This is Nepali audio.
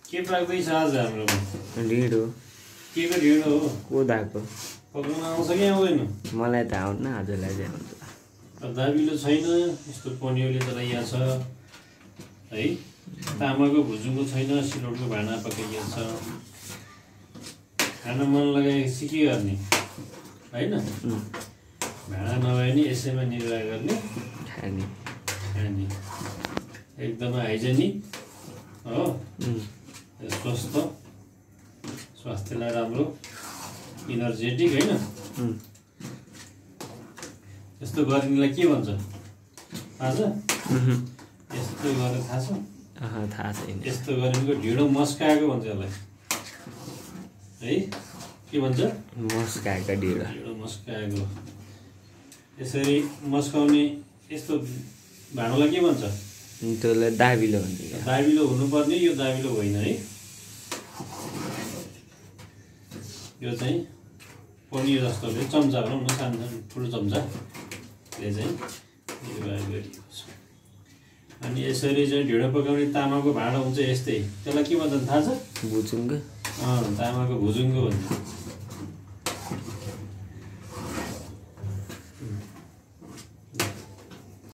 के पाक्दैछ आज हाम्रोमा? ढिँडो। के को ढिँडो हो? कोदाको। पकाउन आउँछ कि आउँदैन? मलाई त आउन्न, हजुरलाई चाहिँ आउँछ। दाबिलो छैन, यस्तो पनिउले चलाइया छ है। तामाको भुजुङको छैन, सिलौटको भाँडा पकाइया छ। खान मन लगाएपछि के गर्ने होइन? भाँडा नभए नि यसैमा निर्वाह गर्ने, खाने। एकदमै हाइजेनिक हो, स्वस्थ, स्वास्थ्यलाई राम्रो, इनर्जेटिक होइन। यस्तो गर्नेलाई के भन्छ थाहा छ? यस्तो गरेर थाहा छ? थाहा छैन। यस्तो गरेको ढिँडो मस्काएको भन्छ यसलाई है। के भन्छ? मस्काएको ढिँडो। ढिँडो मस्काएको। यसरी मस्काउने यस्तो भाँडोलाई के भन्छ? त्यसलाई दाबिलो भन्छ। दाबिलो हुनुपर्ने, यो दाबिलो होइन है। यो चाहिँ पनिर जस्तो चम्चा भनौँ न, सानो सानो ठुलो चम्चा, ले चाहिँ निर्वाह गरिएको छ। अनि यसरी चाहिँ ढिँडो पकाउने तामाको भाँडो हुन्छ यस्तै, त्यसलाई के भन्छ थाहा छ? भुजुङ्गो। तामाको भुजुङ्गो भन्छ।